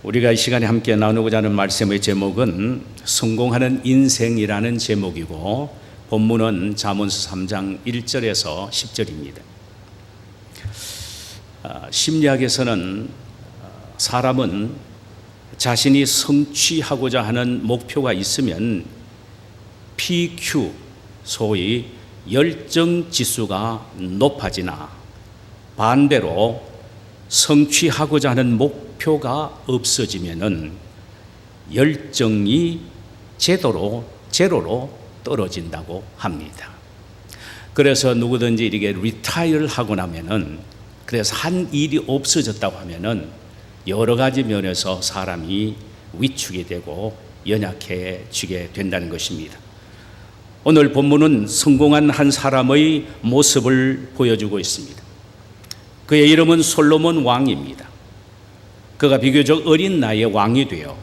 우리가 이 시간에 함께 나누고자 하는 말씀의 제목은 성공하는 인생이라는 제목이고, 본문은 잠언서 3장 1절에서 10절입니다. 심리학에서는 사람은 자신이 성취하고자 하는 목표가 있으면 PQ, 소위 열정 지수가 높아지나, 반대로 성취하고자 하는 목표가 없어지면은 열정이 제로로 떨어진다고 합니다. 그래서 누구든지 이렇게 리타이어를 하고 나면은, 그래서 한 일이 없어졌다고 하면은 여러 가지 면에서 사람이 위축이 되고 연약해지게 된다는 것입니다. 오늘 본문은 성공한 한 사람의 모습을 보여주고 있습니다. 그의 이름은 솔로몬 왕입니다. 그가 비교적 어린 나이에 왕이 되어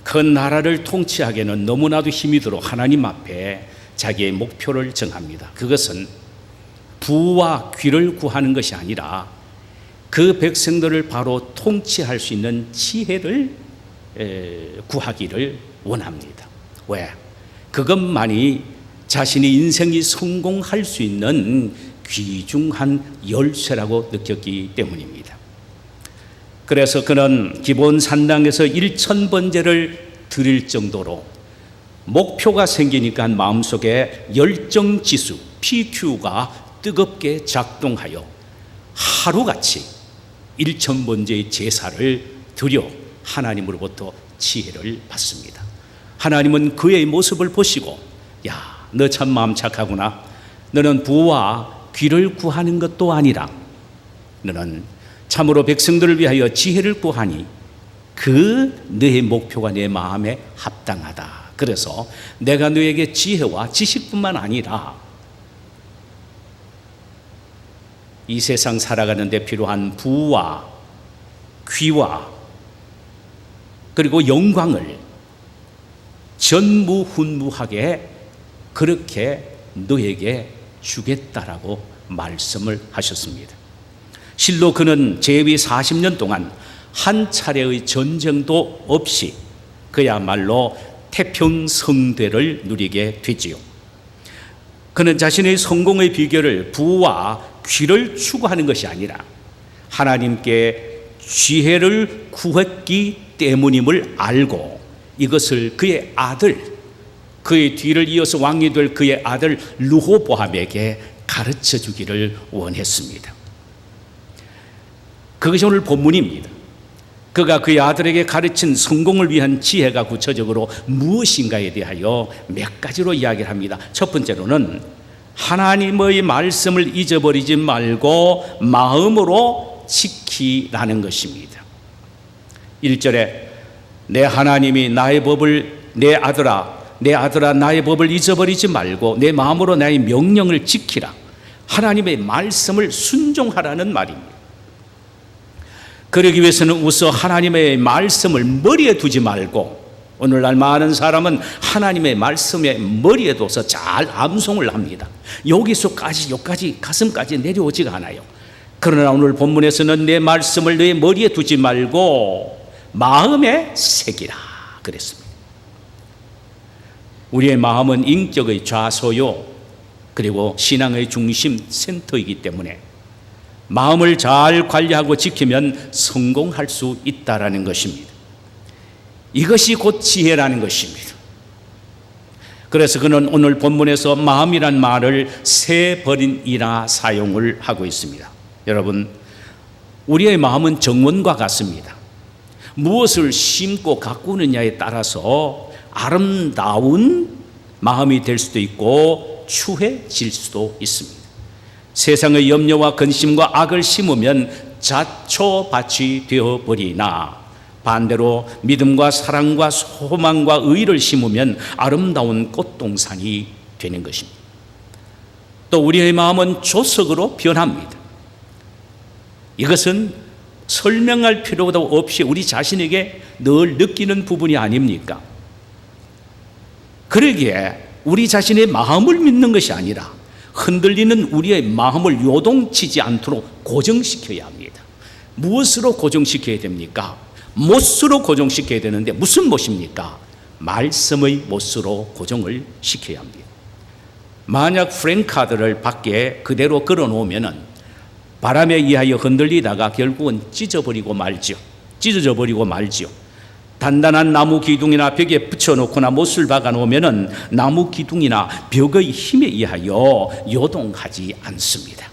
큰 나라를 통치하기에는 너무나도 힘이 들어 하나님 앞에 자기의 목표를 정합니다. 그것은 부와 귀를 구하는 것이 아니라 그 백성들을 바로 통치할 수 있는 지혜를 구하기를 원합니다. 왜? 그것만이 자신의 인생이 성공할 수 있는 귀중한 열쇠라고 느꼈기 때문입니다. 그래서 그는 기본 산당에서 1000번제를 드릴 정도로 목표가 생기니까 마음속에 열정지수 PQ가 뜨겁게 작동하여 하루같이 1000번제의 제사를 드려 하나님으로부터 지혜를 받습니다. 하나님은 그의 모습을 보시고, 야, 너 참 마음 착하구나. 너는 부와 귀를 구하는 것도 아니라 너는 참으로 백성들을 위하여 지혜를 구하니 그 너의 목표가 내 마음에 합당하다. 그래서 내가 너에게 지혜와 지식뿐만 아니라 이 세상 살아가는 데 필요한 부와 귀와 그리고 영광을 전무훈무하게 그렇게 너에게 주겠다라고 말씀을 하셨습니다. 실로 그는 재위 40년 동안 한 차례의 전쟁도 없이 그야말로 태평성대를 누리게 되지요. 그는 자신의 성공의 비결을 부와 귀를 추구하는 것이 아니라 하나님께 지혜를 구했기 때문임을 알고 이것을 그의 아들, 그의 뒤를 이어서 왕이 될 그의 아들 르호보암에게 가르쳐 주기를 원했습니다. 그것이 오늘 본문입니다. 그가 그의 아들에게 가르친 성공을 위한 지혜가 구체적으로 무엇인가에 대하여 몇 가지로 이야기를 합니다. 첫 번째로는 하나님의 말씀을 잊어버리지 말고 마음으로 지키라는 것입니다. 1절에 내 하나님이 나의 법을 내 아들아 나의 법을 잊어버리지 말고 내 마음으로 나의 명령을 지키라. 하나님의 말씀을 순종하라는 말입니다. 그러기 위해서는 우선 하나님의 말씀을 머리에 두지 말고, 오늘날 많은 사람은 하나님의 말씀에 머리에 둬서 잘 암송을 합니다. 여기까지 가슴까지 내려오지가 않아요. 그러나 오늘 본문에서는 내 말씀을 내 머리에 두지 말고 마음에 새기라 그랬습니다. 우리의 마음은 인격의 좌소요, 그리고 신앙의 중심 센터이기 때문에 마음을 잘 관리하고 지키면 성공할 수 있다라는 것입니다. 이것이 곧 지혜라는 것입니다. 그래서 그는 오늘 본문에서 마음이란 말을 3번이나 사용을 하고 있습니다. 여러분, 우리의 마음은 정원과 같습니다. 무엇을 심고 가꾸느냐에 따라서 아름다운 마음이 될 수도 있고 추해질 수도 있습니다. 세상의 염려와 근심과 악을 심으면 자초밭이 되어버리나, 반대로 믿음과 사랑과 소망과 의를 심으면 아름다운 꽃동산이 되는 것입니다. 또 우리의 마음은 조석으로 변합니다. 이것은 설명할 필요도 없이 우리 자신에게 늘 느끼는 부분이 아닙니까? 그러기에 우리 자신의 마음을 믿는 것이 아니라 흔들리는 우리의 마음을 요동치지 않도록 고정시켜야 합니다. 무엇으로 고정시켜야 됩니까? 못으로 고정시켜야 되는데 무슨 못입니까? 말씀의 못으로 고정을 시켜야 합니다. 만약 프랭카드를 밖에 그대로 걸어놓으면 바람에 의하여 흔들리다가 결국은 찢어져 버리고 말지요. 단단한 나무 기둥이나 벽에 붙여놓거나 못을 박아놓으면 나무 기둥이나 벽의 힘에 의하여 요동하지 않습니다.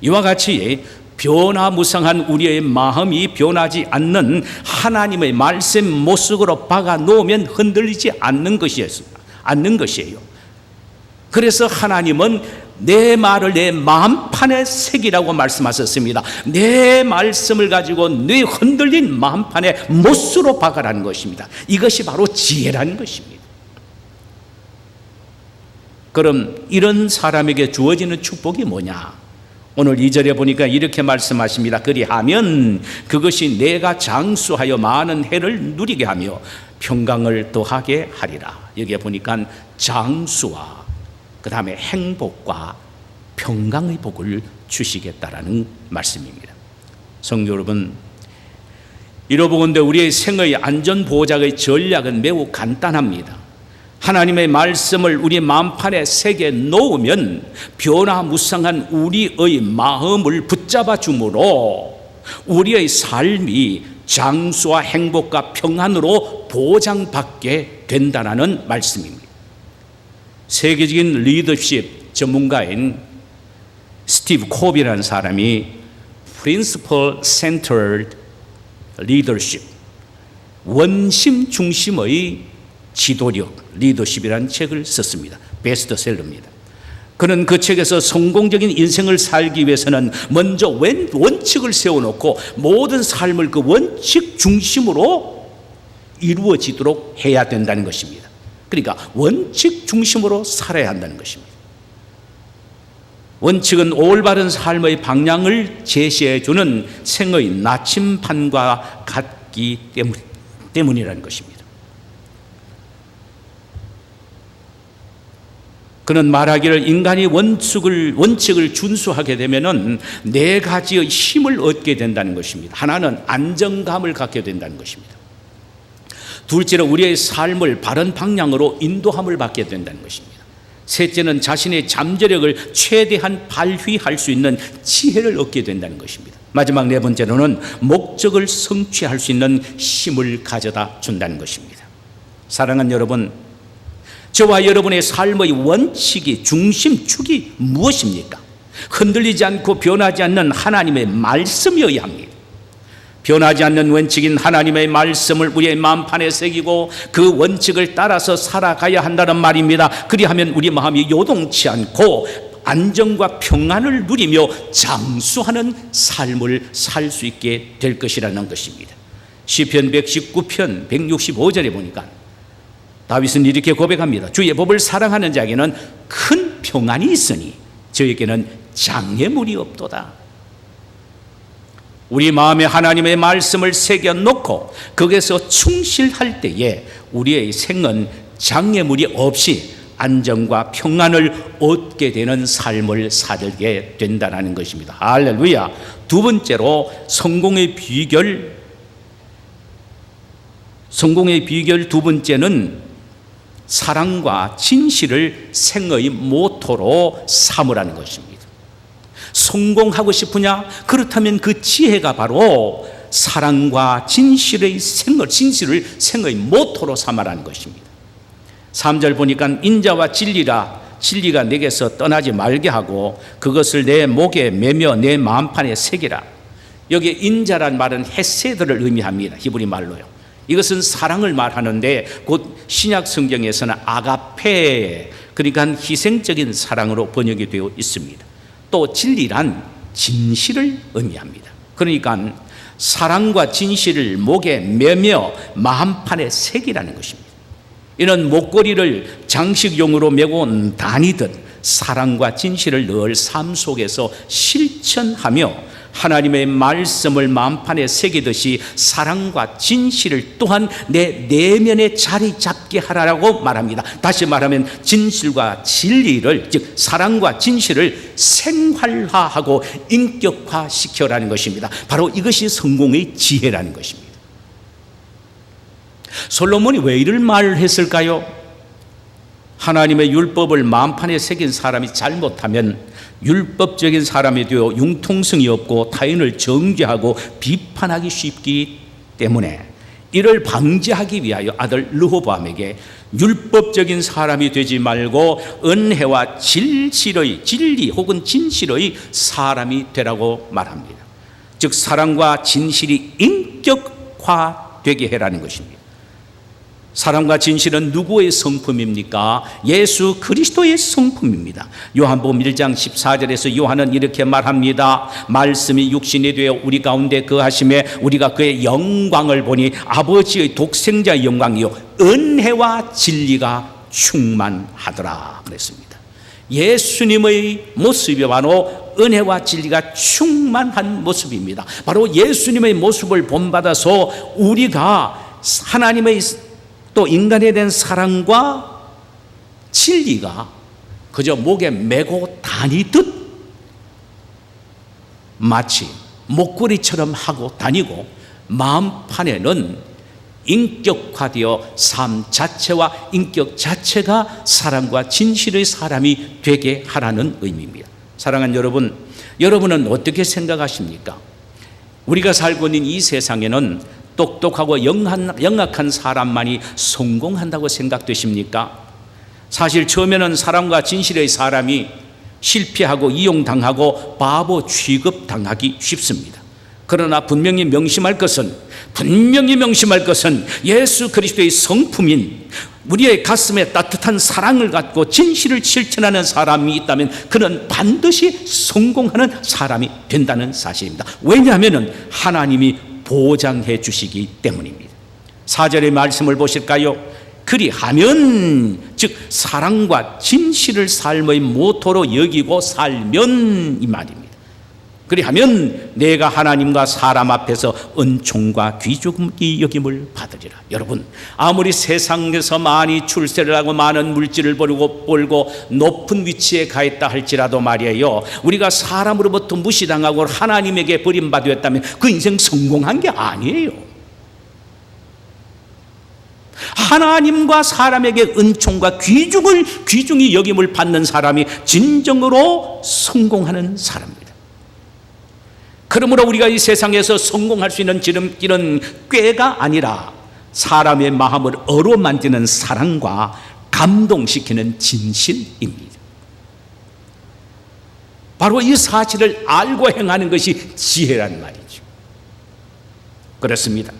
이와 같이 변화무쌍한 우리의 마음이 변하지 않는 하나님의 말씀 못속으로 박아놓으면 흔들리지 않는 것이에요. 그래서 하나님은 내 말을 내 마음판에 새기라고 말씀하셨습니다. 내 말씀을 가지고 내 흔들린 마음판에 못으로 박아라는 것입니다. 이것이 바로 지혜라는 것입니다. 그럼 이런 사람에게 주어지는 축복이 뭐냐? 오늘 2절에 보니까 이렇게 말씀하십니다. 그리하면 그것이 내가 장수하여 많은 해를 누리게 하며 평강을 더하게 하리라. 여기에 보니까 장수와 그 다음에 행복과 평강의 복을 주시겠다라는 말씀입니다. 성도 여러분, 이러보건대 우리의 생의 안전보장의 전략은 매우 간단합니다. 하나님의 말씀을 우리 마음판에 새겨 놓으면 변화무쌍한 우리의 마음을 붙잡아 주므로 우리의 삶이 장수와 행복과 평안으로 보장받게 된다는 말씀입니다. 세계적인 리더십 전문가인 스티브 콥이라는 사람이 Principle Centered Leadership, 원심 중심의 지도력, 리더십이라는 책을 썼습니다. 베스트셀러입니다. 그는 그 책에서 성공적인 인생을 살기 위해서는 먼저 원칙을 세워놓고 모든 삶을 그 원칙 중심으로 이루어지도록 해야 된다는 것입니다. 그러니까 원칙 중심으로 살아야 한다는 것입니다. 원칙은 올바른 삶의 방향을 제시해주는 생의 나침반과 같기 때문이라는 것입니다. 그는 말하기를 인간이 원칙을 준수하게 되면은 네 가지의 힘을 얻게 된다는 것입니다. 하나는 안정감을 갖게 된다는 것입니다. 둘째로 우리의 삶을 바른 방향으로 인도함을 받게 된다는 것입니다. 셋째는 자신의 잠재력을 최대한 발휘할 수 있는 지혜를 얻게 된다는 것입니다. 마지막 네 번째로는 목적을 성취할 수 있는 힘을 가져다 준다는 것입니다. 사랑하는 여러분, 저와 여러분의 삶의 원칙이 중심축이 무엇입니까? 흔들리지 않고 변하지 않는 하나님의 말씀이어야 합니다. 변하지 않는 원칙인 하나님의 말씀을 우리의 마음판에 새기고 그 원칙을 따라서 살아가야 한다는 말입니다. 그리하면 우리 마음이 요동치 않고 안정과 평안을 누리며 장수하는 삶을 살 수 있게 될 것이라는 것입니다. 시편 119편 165절에 보니까 다윗은 이렇게 고백합니다. 주의 법을 사랑하는 자에게는 큰 평안이 있으니 저에게는 장애물이 없도다. 우리 마음에 하나님의 말씀을 새겨놓고 거기서 충실할 때에 우리의 생은 장애물이 없이 안정과 평안을 얻게 되는 삶을 살게 된다는 것입니다. 할렐루야. 두 번째로 성공의 비결 두 번째는 사랑과 진실을 생의 모토로 삼으라는 것입니다. 성공하고 싶으냐? 그렇다면 그 지혜가 바로 사랑과 진실을 생의 모토로 삼아라는 것입니다. 3절 보니까 인자와 진리가 내게서 떠나지 말게 하고 그것을 내 목에 매며 내 마음판에 새기라. 여기에 인자란 말은 헤세드를 의미합니다. 히브리 말로요. 이것은 사랑을 말하는데 곧 신약 성경에서는 아가페, 그러니까 희생적인 사랑으로 번역이 되어 있습니다. 또 진리란 진실을 의미합니다. 그러니까 사랑과 진실을 목에 매며 마음판에 새기라는 것입니다. 이런 목걸이를 장식용으로 메고 다니듯 사랑과 진실을 늘 삶 속에서 실천하며 하나님의 말씀을 마음판에 새기듯이 사랑과 진실을 또한 내 내면에 자리 잡게 하라고 말합니다. 다시 말하면 진실과 진리를, 즉 사랑과 진실을 생활화하고 인격화시켜라는 것입니다. 바로 이것이 성공의 지혜라는 것입니다. 솔로몬이 왜 이런 말을 했을까요? 하나님의 율법을 마음판에 새긴 사람이 잘못하면 율법적인 사람이 되어 융통성이 없고 타인을 정죄하고 비판하기 쉽기 때문에 이를 방지하기 위하여 아들 르호보암에게 율법적인 사람이 되지 말고 은혜와 진리 혹은 진실의 사람이 되라고 말합니다. 즉 사랑과 진실이 인격화되게 해라는 것입니다. 사랑과 진실은 누구의 성품입니까? 예수 그리스도의 성품입니다. 요한복음 1장 14절에서 요한은 이렇게 말합니다. 말씀이 육신이 되어 우리 가운데 거하심에 우리가 그의 영광을 보니 아버지의 독생자의 영광이요 은혜와 진리가 충만하더라 그랬습니다. 예수님의 모습이 바로 은혜와 진리가 충만한 모습입니다. 바로 예수님의 모습을 본받아서 우리가 하나님의 또 인간에 대한 사랑과 진리가 그저 목에 메고 다니듯 마치 목걸이처럼 하고 다니고 마음판에는 인격화되어 삶 자체와 인격 자체가 사랑과 진실의 사람이 되게 하라는 의미입니다. 사랑하는 여러분, 여러분은 어떻게 생각하십니까? 우리가 살고 있는 이 세상에는 똑똑하고 영악한 사람만이 성공한다고 생각되십니까? 사실 처음에는 사랑과 진실의 사람이 실패하고 이용당하고 바보 취급당하기 쉽습니다. 그러나 분명히 명심할 것은 예수 그리스도의 성품인 우리의 가슴에 따뜻한 사랑을 갖고 진실을 실천하는 사람이 있다면 그는 반드시 성공하는 사람이 된다는 사실입니다. 왜냐하면 하나님이 보장해 주시기 때문입니다. 4절의 말씀을 보실까요? 그리하면, 즉 사랑과 진실을 삶의 모토로 여기고 살면 이 말입니다. 그리하면 내가 하나님과 사람 앞에서 은총과 귀중히 여김을 받으리라. 여러분, 아무리 세상에서 많이 출세를 하고 많은 물질을 벌고 높은 위치에 가 있다 할지라도 말이에요, 우리가 사람으로부터 무시당하고 하나님에게 버림받았다면 그 인생 성공한 게 아니에요. 하나님과 사람에게 은총과 귀중히 여김을 받는 사람이 진정으로 성공하는 사람입니다. 그러므로 우리가 이 세상에서 성공할 수 있는 지름길은 꾀가 아니라 사람의 마음을 어루만지는 사랑과 감동시키는 진실입니다. 바로 이 사실을 알고 행하는 것이 지혜란 말이죠. 그렇습니다.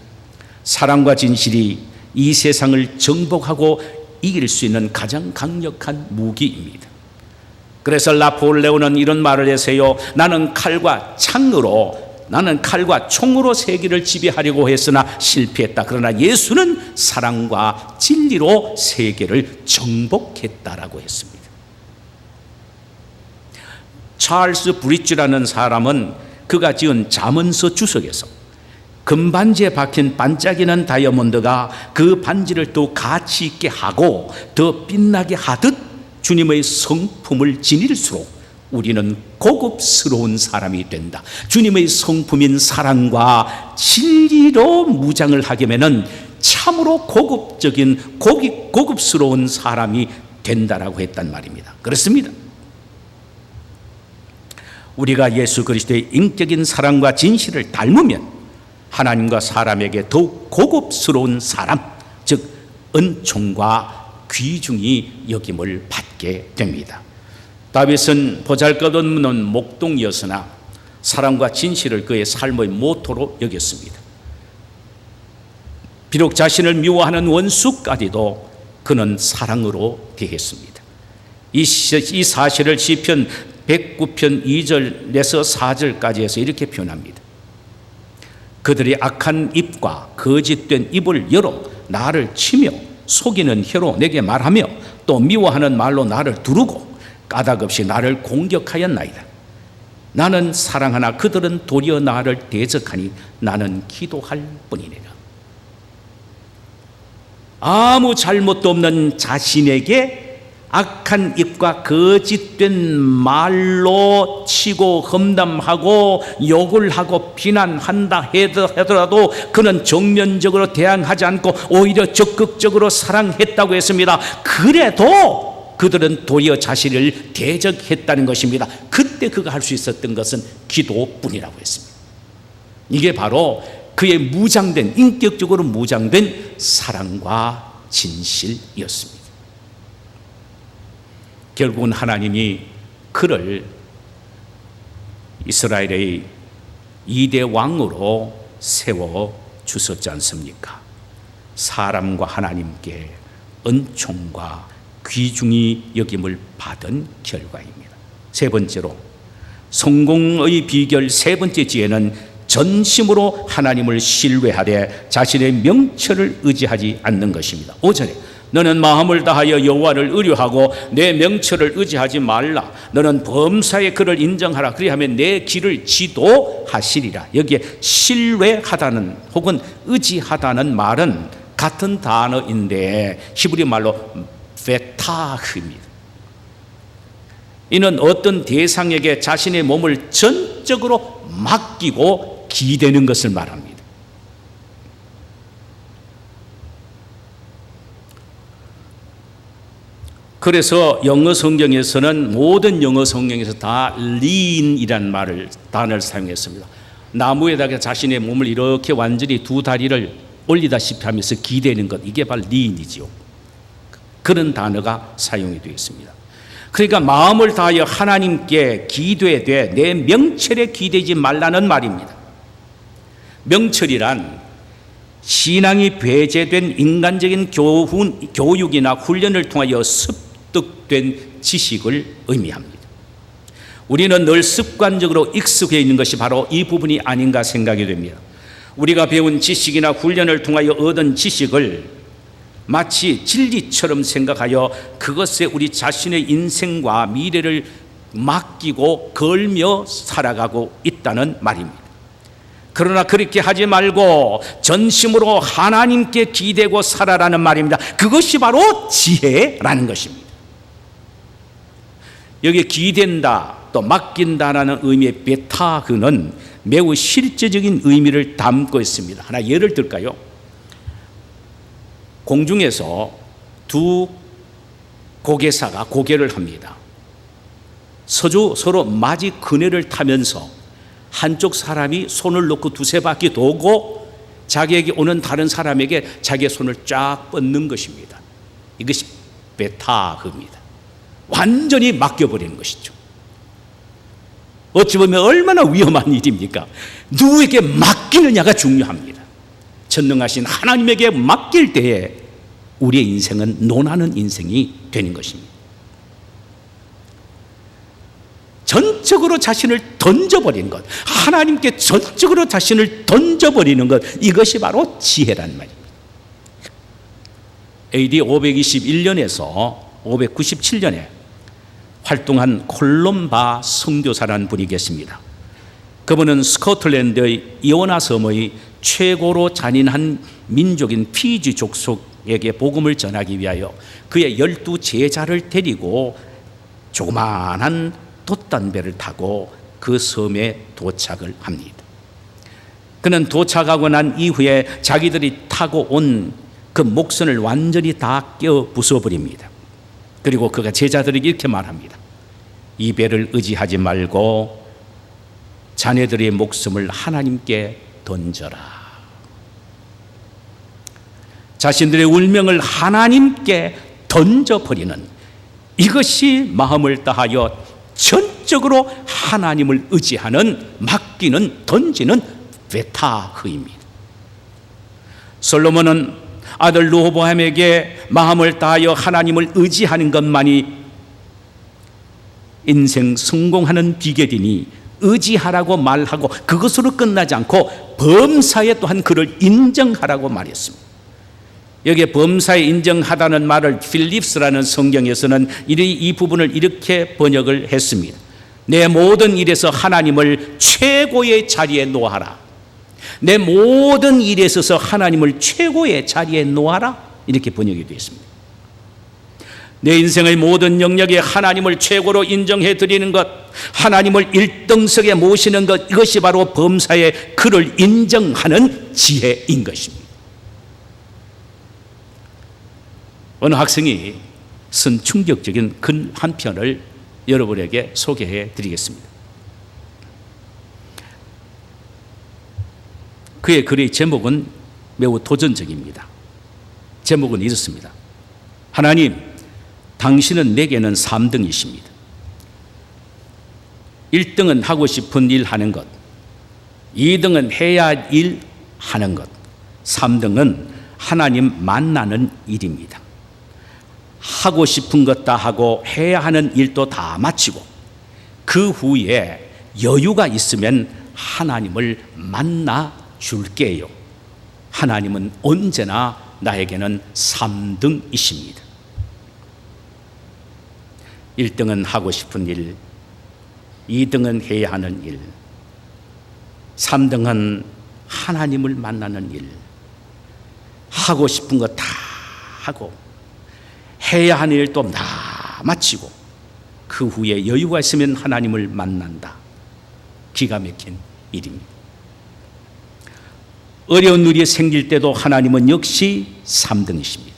사랑과 진실이 이 세상을 정복하고 이길 수 있는 가장 강력한 무기입니다. 그래서 나폴레옹은 이런 말을 했어요. 나는 칼과 총으로 세계를 지배하려고 했으나 실패했다. 그러나 예수는 사랑과 진리로 세계를 정복했다라고 했습니다. 찰스 브릿지라는 사람은 그가 지은 잠언서 주석에서 금반지에 박힌 반짝이는 다이아몬드가 그 반지를 더 가치 있게 하고 더 빛나게 하듯 주님의 성품을 지닐수록 우리는 고급스러운 사람이 된다. 주님의 성품인 사랑과 진리로 무장을 하게 되면 참으로 고급스러운 사람이 된다라고 했단 말입니다. 그렇습니다. 우리가 예수 그리스도의 인격인 사랑과 진실을 닮으면 하나님과 사람에게 더욱 고급스러운 사람, 즉 은총과 귀중히 여김을 받게 됩니다. 다윗은 보잘것없는 목동이었으나 사랑과 진실을 그의 삶의 모토로 여겼습니다. 비록 자신을 미워하는 원수까지도 그는 사랑으로 대했습니다. 이 사실을 시편 109편 2절에서 4절까지 해서 이렇게 표현합니다. 그들이 악한 입과 거짓된 입을 열어 나를 치며 속이는 혀로 내게 말하며 또 미워하는 말로 나를 두르고 까닭없이 나를 공격하였나이다. 나는 사랑하나 그들은 도리어 나를 대적하니 나는 기도할 뿐이니라. 아무 잘못도 없는 자신에게 악한 입과 거짓된 말로 치고 험담하고 욕을 하고 비난한다 하더라도 그는 정면적으로 대항하지 않고 오히려 적극적으로 사랑했다고 했습니다. 그래도 그들은 도리어 자신을 대적했다는 것입니다. 그때 그가 할 수 있었던 것은 기도뿐이라고 했습니다. 이게 바로 그의 무장된, 인격적으로 무장된 사랑과 진실이었습니다. 결국은 하나님이 그를 이스라엘의 2대 왕으로 세워 주셨지 않습니까? 사람과 하나님께 은총과 귀중히 여김을 받은 결과입니다. 세 번째로, 성공의 비결 세 번째 지혜는 전심으로 하나님을 신뢰하되 자신의 명철을 의지하지 않는 것입니다. 5절에 너는 마음을 다하여 여호와를 의뢰하고 내 명철을 의지하지 말라. 너는 범사에 그를 인정하라. 그리하면 내 길을 지도하시리라. 여기에 신뢰하다는 혹은 의지하다는 말은 같은 단어인데 히브리 말로 베타흐입니다. 이는 어떤 대상에게 자신의 몸을 전적으로 맡기고 기대는 것을 말합니다. 그래서 영어 성경에서는, 모든 영어 성경에서 다 lean이라는 단어를 사용했습니다. 나무에다가 자신의 몸을 이렇게 완전히 두 다리를 올리다시피 하면서 기대는 것, 이게 바로 lean이지요. 그런 단어가 사용이 되어 있습니다. 그러니까 마음을 다하여 하나님께 기대되 내 명철에 기대지 말라는 말입니다. 명철이란 신앙이 배제된 인간적인 교육이나 훈련을 통하여 습득된 지식을 의미합니다. 우리는 늘 습관적으로 익숙해 있는 것이 바로 이 부분이 아닌가 생각이 됩니다. 우리가 배운 지식이나 훈련을 통하여 얻은 지식을 마치 진리처럼 생각하여 그것에 우리 자신의 인생과 미래를 맡기고 걸며 살아가고 있다는 말입니다. 그러나 그렇게 하지 말고 전심으로 하나님께 기대고 살아라는 말입니다. 그것이 바로 지혜라는 것입니다. 여기에 기댄다 또 맡긴다라는 의미의 베타그는 매우 실제적인 의미를 담고 있습니다. 하나 예를 들까요? 공중에서 두 고개사가 고개를 합니다. 서로 맞이 그네를 타면서 한쪽 사람이 손을 놓고 두세 바퀴 도고 자기에게 오는 다른 사람에게 자기의 손을 쫙 뻗는 것입니다. 이것이 베타흐입니다. 완전히 맡겨버리는 것이죠. 어찌 보면 얼마나 위험한 일입니까? 누구에게 맡기느냐가 중요합니다. 전능하신 하나님에게 맡길 때에 우리의 인생은 논하는 인생이 되는 것입니다. 전적으로 자신을 던져버리는 것, 하나님께 전적으로 자신을 던져버리는 것, 이것이 바로 지혜란 말입니다. AD 521년에서 597년에 활동한 콜롬바 선교사라는 분이 계십니다. 그분은 스코틀랜드의 이오나 섬의 최고로 잔인한 민족인 피지 족속에게 복음을 전하기 위하여 그의 12제자를 데리고 조그마한 돛단배를 타고 그 섬에 도착을 합니다. 그는 도착하고 난 이후에 자기들이 타고 온 그 목선을 완전히 다 깨어 부숴버립니다. 그리고 그가 제자들에게 이렇게 말합니다. 이 배를 의지하지 말고 자네들의 목숨을 하나님께 던져라. 자신들의 운명을 하나님께 던져버리는, 이것이 마음을 다하여 전적으로 하나님을 의지하는, 맡기는, 던지는 베타흐입니다. 솔로몬은 아들 르호보암에게 마음을 다하여 하나님을 의지하는 것만이 인생 성공하는 비결이니 의지하라고 말하고 그것으로 끝나지 않고 범사에 또한 그를 인정하라고 말했습니다. 여기에 범사에 인정하다는 말을 필립스라는 성경에서는 이 부분을 이렇게 번역을 했습니다. 내 모든 일에서 하나님을 최고의 자리에 놓아라. 내 모든 일에 있어서 하나님을 최고의 자리에 놓아라. 이렇게 번역이 되어 있습니다. 내 인생의 모든 영역에 하나님을 최고로 인정해 드리는 것, 하나님을 1등석에 모시는 것, 이것이 바로 범사에 그를 인정하는 지혜인 것입니다. 어느 학생이 쓴 충격적인 글 한 편을 여러분에게 소개해 드리겠습니다. 그의 글의 제목은 매우 도전적입니다. 제목은 이렇습니다. 하나님, 당신은 내게는 3등이십니다. 1등은 하고 싶은 일 하는 것, 2등은 해야 할 일 하는 것, 3등은 하나님 만나는 일입니다. 하고 싶은 것 다 하고 해야 하는 일도 다 마치고 그 후에 여유가 있으면 하나님을 만나 줄게요. 하나님은 언제나 나에게는 3등이십니다. 1등은 하고 싶은 일, 2등은 해야 하는 일, 3등은 하나님을 만나는 일. 하고 싶은 거 다 하고 해야 하는 일도 다 마치고 그 후에 여유가 있으면 하나님을 만난다. 기가 막힌 일입니다. 어려운 일이 생길 때도 하나님은 역시 3등이십니다.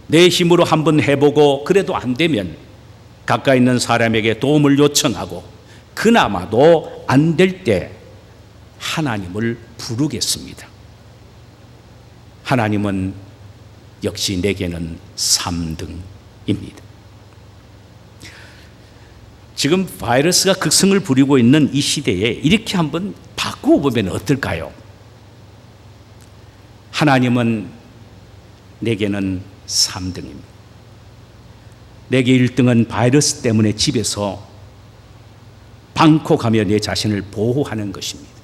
내 힘으로 한번 해보고 그래도 안 되면 가까이 있는 사람에게 도움을 요청하고 그나마도 안 될 때 하나님을 부르겠습니다. 하나님은 역시 내게는 3등입니다. 지금 바이러스가 극성을 부리고 있는 이 시대에 이렇게 한번 바꾸어 보면 어떨까요? 하나님은 내게는 3등입니다. 내게 1등은 바이러스 때문에 집에서 방콕하며 내 자신을 보호하는 것입니다.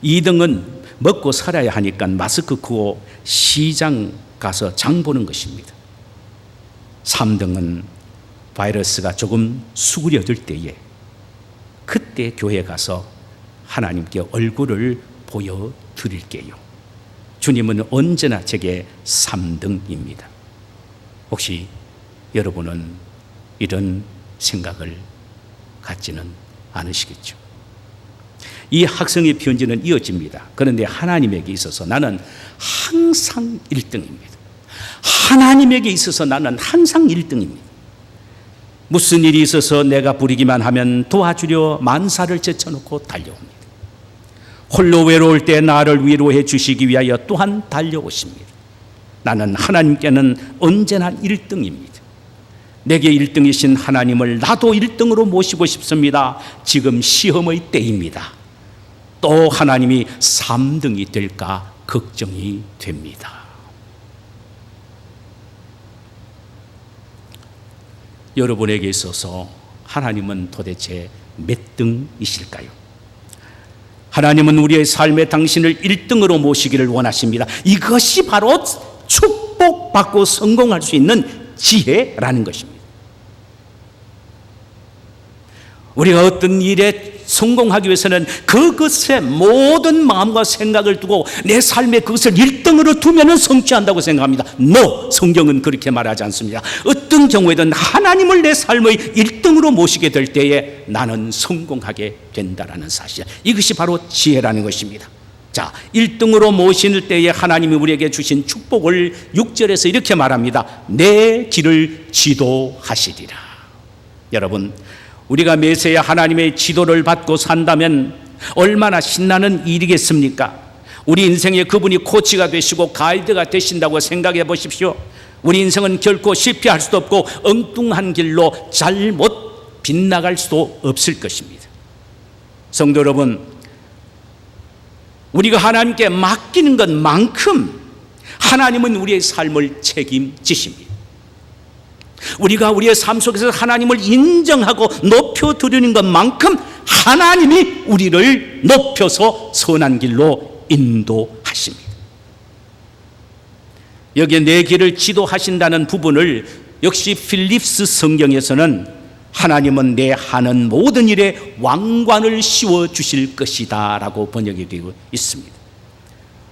2등은 먹고 살아야 하니까 마스크 쓰고 시장 가서 장 보는 것입니다. 3등은 바이러스가 조금 수그려들 때에 그때 교회 가서 하나님께 얼굴을 보여드릴게요. 주님은 언제나 제게 3등입니다. 혹시 여러분은 이런 생각을 갖지는 않으시겠죠? 이 학생의 편지는 이어집니다. 그런데 하나님에게 있어서 나는 항상 1등입니다. 하나님에게 있어서 나는 항상 1등입니다. 무슨 일이 있어서 내가 부리기만 하면 도와주려 만사를 제쳐놓고 달려옵니다. 홀로 외로울 때 나를 위로해 주시기 위하여 또한 달려오십니다. 나는 하나님께는 언제나 1등입니다. 내게 1등이신 하나님을 나도 1등으로 모시고 싶습니다. 지금 시험의 때입니다. 또 하나님이 3등이 될까 걱정이 됩니다. 여러분에게 있어서 하나님은 도대체 몇 등이실까요? 하나님은 우리의 삶에 당신을 1등으로 모시기를 원하십니다. 이것이 바로 축복받고 성공할 수 있는 지혜라는 것입니다. 우리가 어떤 일에 성공하기 위해서는 그것에 모든 마음과 생각을 두고 내 삶에 그것을 1등으로 두면 성취한다고 생각합니다. No! 성경은 그렇게 말하지 않습니다. 어떤 경우에든 하나님을 내 삶의 1등으로 모시게 될 때에 나는 성공하게 된다는 사실. 이것이 바로 지혜라는 것입니다. 자, 1등으로 모실 때에 하나님이 우리에게 주신 축복을 6절에서 이렇게 말합니다. 내 길을 지도하시리라. 여러분, 우리가 매세야 하나님의 지도를 받고 산다면 얼마나 신나는 일이겠습니까? 우리 인생에 그분이 코치가 되시고 가이드가 되신다고 생각해 보십시오. 우리 인생은 결코 실패할 수도 없고 엉뚱한 길로 잘못 빗나갈 수도 없을 것입니다. 성도 여러분, 우리가 하나님께 맡기는 것만큼 하나님은 우리의 삶을 책임지십니다. 우리가 우리의 삶 속에서 하나님을 인정하고 높여드리는 것만큼 하나님이 우리를 높여서 선한 길로 인도하십니다. 여기에 내 길을 지도하신다는 부분을 역시 필립스 성경에서는 하나님은 내 하는 모든 일에 왕관을 씌워 주실 것이다 라고 번역이 되고 있습니다.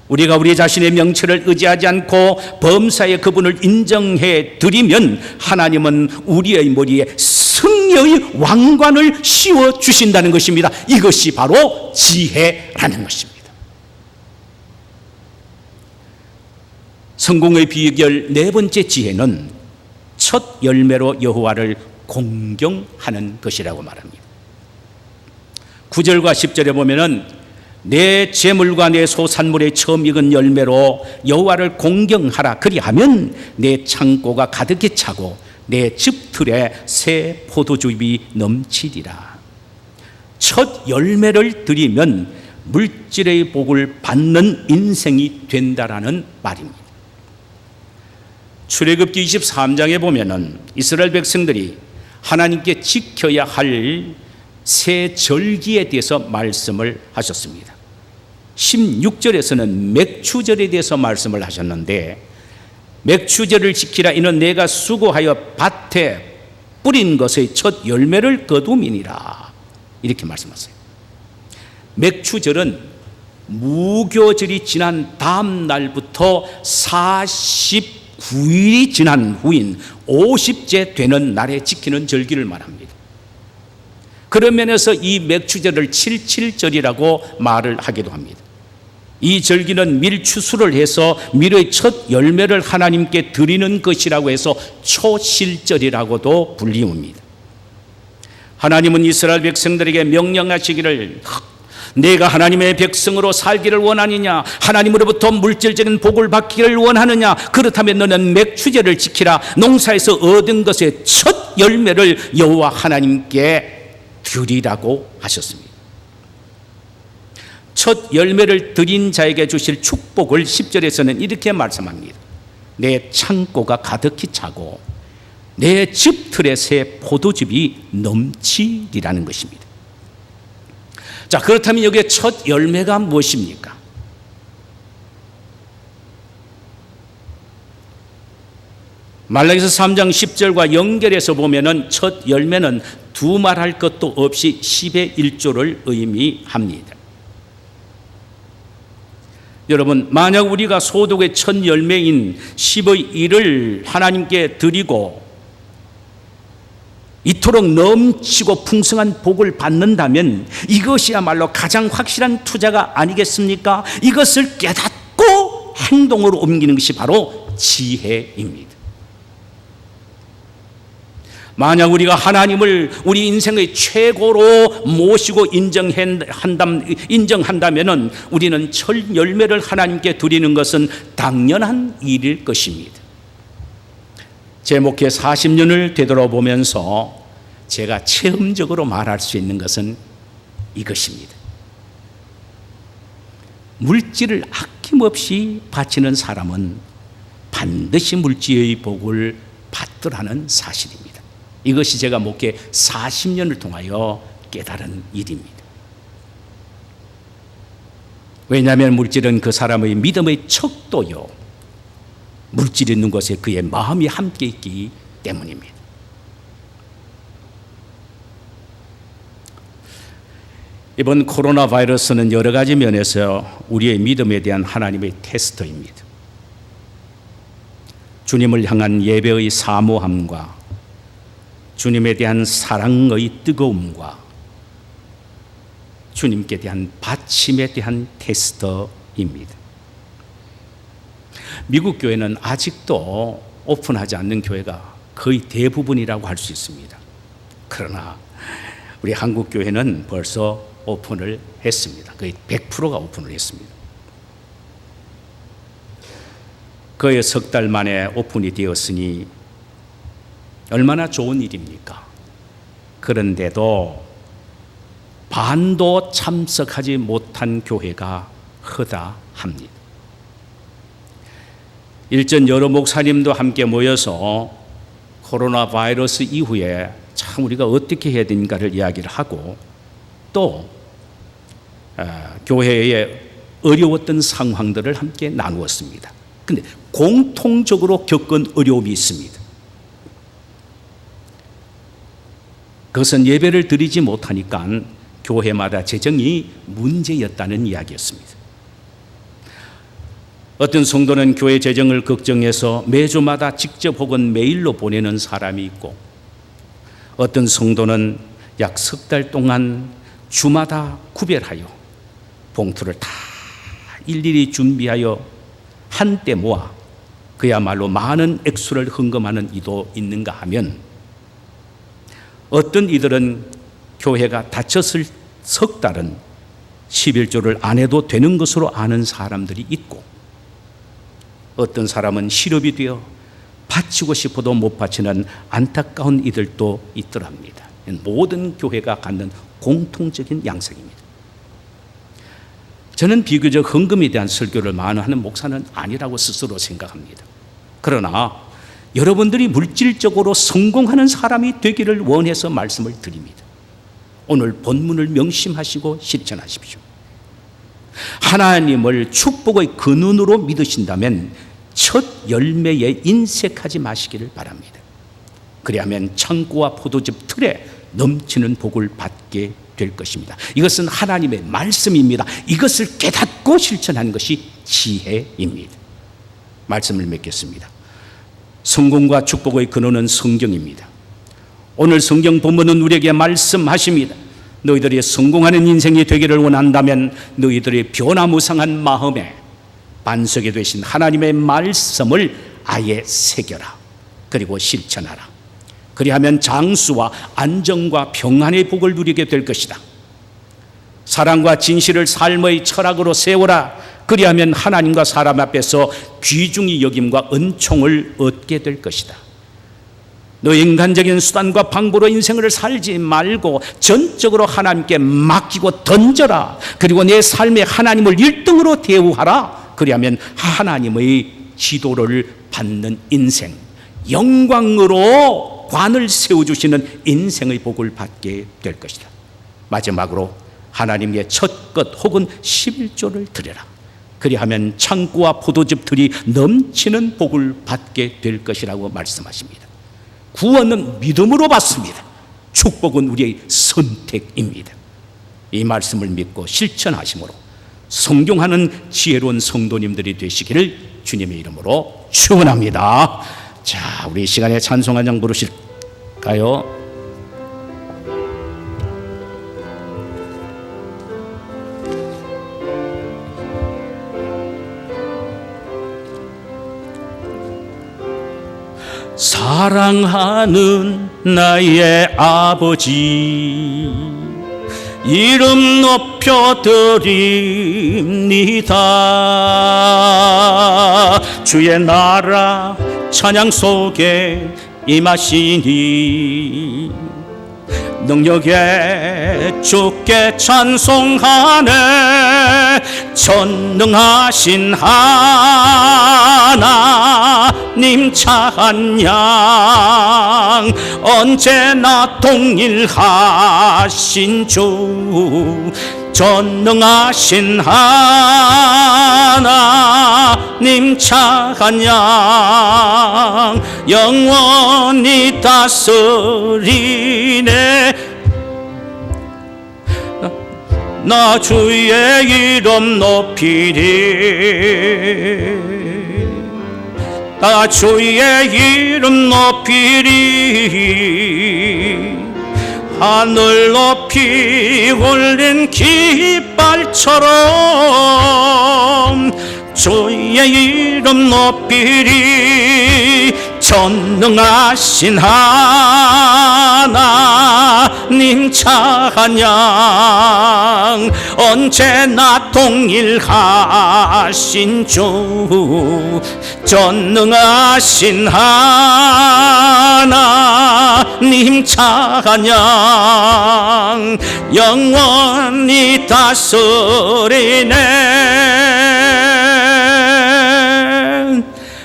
우리가 우리 자신의 명철을 의지하지 않고 범사에 그분을 인정해 드리면 하나님은 우리의 머리에 승리의 왕관을 씌워 주신다는 것입니다. 이것이 바로 지혜라는 것입니다. 성공의 비결 네 번째 지혜는 첫 열매로 여호와를 공경하는 것이라고 말합니다. 9절과 10절에 보면은 내 재물과 내 소산물의 처음 익은 열매로 여호와를 공경하라. 그리하면 내 창고가 가득히 차고 내 집틀에 새 포도주입이 넘치리라. 첫 열매를 드리면 물질의 복을 받는 인생이 된다라는 말입니다. 출애굽기 23장에 보면은 이스라엘 백성들이 하나님께 지켜야 할 새 절기에 대해서 말씀을 하셨습니다. 16절에서는 맥추절에 대해서 말씀을 하셨는데, 맥추절을 지키라. 이는 내가 수고하여 밭에 뿌린 것의 첫 열매를 거둠이니라. 이렇게 말씀하세요. 맥추절은 무교절이 지난 다음 날부터 49일이 지난 후인 50째 되는 날에 지키는 절기를 말합니다. 그런 면에서 이 맥추절을 77절이라고 말을 하기도 합니다. 이 절기는 밀추수를 해서 밀의 첫 열매를 하나님께 드리는 것이라고 해서 초실절이라고도 불리웁니다. 하나님은 이스라엘 백성들에게 명령하시기를, 내가 하나님의 백성으로 살기를 원하느냐, 하나님으로부터 물질적인 복을 받기를 원하느냐, 그렇다면 너는 맥추절을 지키라. 농사에서 얻은 것의 첫 열매를 여호와 하나님께 드리라고 하셨습니다. 첫 열매를 드린 자에게 주실 축복을 10절에서는 이렇게 말씀합니다. 내 창고가 가득히 차고 내 집틀에 새 포도즙이 넘치리라는 것입니다. 자, 그렇다면 여기에 첫 열매가 무엇입니까? 말라기서 3장 10절과 연결해서 보면은 첫 열매는 두말할 것도 없이 10의 1조를 의미합니다. 여러분, 만약 우리가 소득의 첫 열매인 10의 1을 하나님께 드리고 이토록 넘치고 풍성한 복을 받는다면 이것이야말로 가장 확실한 투자가 아니겠습니까? 이것을 깨닫고 행동으로 옮기는 것이 바로 지혜입니다. 만약 우리가 하나님을 우리 인생의 최고로 모시고 인정한다면 우리는 첫 열매를 하나님께 드리는 것은 당연한 일일 것입니다. 제 목회 40년을 되돌아보면서 제가 체험적으로 말할 수 있는 것은 이것입니다. 물질을 아낌없이 바치는 사람은 반드시 물질의 복을 받더라는 사실입니다. 이것이 제가 목회 40년을 통하여 깨달은 일입니다. 왜냐하면 물질은 그 사람의 믿음의 척도요, 물질이 있는 곳에 그의 마음이 함께 있기 때문입니다. 이번 코로나 바이러스는 여러 가지 면에서 우리의 믿음에 대한 하나님의 테스트입니다. 주님을 향한 예배의 사모함과 주님에 대한 사랑의 뜨거움과 주님께 대한 바침에 대한 테스트입니다. 미국 교회는 아직도 오픈하지 않는 교회가 거의 대부분이라고 할 수 있습니다. 그러나 우리 한국 교회는 벌써 오픈을 했습니다. 거의 100%가 오픈을 했습니다. 거의 석 달 만에 오픈이 되었으니 얼마나 좋은 일입니까? 그런데도 반도 참석하지 못한 교회가 허다합니다. 일전 여러 목사님도 함께 모여서 코로나 바이러스 이후에 참 우리가 어떻게 해야 되는가를 이야기를 하고 또 교회에 어려웠던 상황들을 함께 나누었습니다. 그런데 공통적으로 겪은 어려움이 있습니다. 그것은 예배를 드리지 못하니까 교회마다 재정이 문제였다는 이야기였습니다. 어떤 성도는 교회 재정을 걱정해서 매주마다 직접 혹은 메일로 보내는 사람이 있고, 어떤 성도는 약 석 달 동안 주마다 구별하여 봉투를 다 일일이 준비하여 한때 모아 그야말로 많은 액수를 헌금하는 이도 있는가 하면, 어떤 이들은 교회가 닫혔을 석 달은 11조를 안 해도 되는 것으로 아는 사람들이 있고, 어떤 사람은 실업이 되어 바치고 싶어도 못 바치는 안타까운 이들도 있더랍니다. 모든 교회가 갖는 공통적인 양상입니다. 저는 비교적 헌금에 대한 설교를 많이 하는 목사는 아니라고 스스로 생각합니다. 그러나 여러분들이 물질적으로 성공하는 사람이 되기를 원해서 말씀을 드립니다. 오늘 본문을 명심하시고 실천하십시오. 하나님을 축복의 근원으로 믿으신다면 첫 열매에 인색하지 마시기를 바랍니다. 그리하면 창고와 포도즙 틀에 넘치는 복을 받게 될 것입니다. 이것은 하나님의 말씀입니다. 이것을 깨닫고 실천하는 것이 지혜입니다. 말씀을 맺겠습니다. 성공과 축복의 근원은 성경입니다. 오늘 성경 본문은 우리에게 말씀하십니다. 너희들이 성공하는 인생이 되기를 원한다면 너희들의 변화무쌍한 마음에 반석이 되신 하나님의 말씀을 아예 새겨라. 그리고 실천하라. 그리하면 장수와 안정과 평안의 복을 누리게 될 것이다. 사랑과 진실을 삶의 철학으로 세워라. 그리하면 하나님과 사람 앞에서 귀중히 여김과 은총을 얻게 될 것이다. 너 인간적인 수단과 방법으로 인생을 살지 말고 전적으로 하나님께 맡기고 던져라. 그리고 내 삶에 하나님을 1등으로 대우하라. 그리하면 하나님의 지도를 받는 인생, 영광으로 관을 세워주시는 인생의 복을 받게 될 것이다. 마지막으로 하나님의 첫 것 혹은 11조를 드려라. 그리하면 창고와 포도즙들이 넘치는 복을 받게 될 것이라고 말씀하십니다. 구원은 믿음으로 받습니다. 축복은 우리의 선택입니다. 이 말씀을 믿고 실천하심으로 성공하는 지혜로운 성도님들이 되시기를 주님의 이름으로 축원합니다. 자, 우리 이 시간에 찬송 한 장 부르실까요? 사랑하는 나의 아버지, 이름 높여드립니다. 주의 나라 찬양 속에 임하시니 능력에 주께 찬송하네. 전능하신 하나님 찬양, 언제나 동일하신 주. 전능하신 하나님 찬양, 영원히 다스리네. 나 주의 이름 높이리. 나 주의 이름 높이리. 하늘 높이 올린 깃발처럼 주의 이름 높이리. 전능하신 하나님 찬양, 언제나 동일하신 주. 전능하신 하나님 찬양, 영원히 다스리네.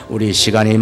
우리 시간이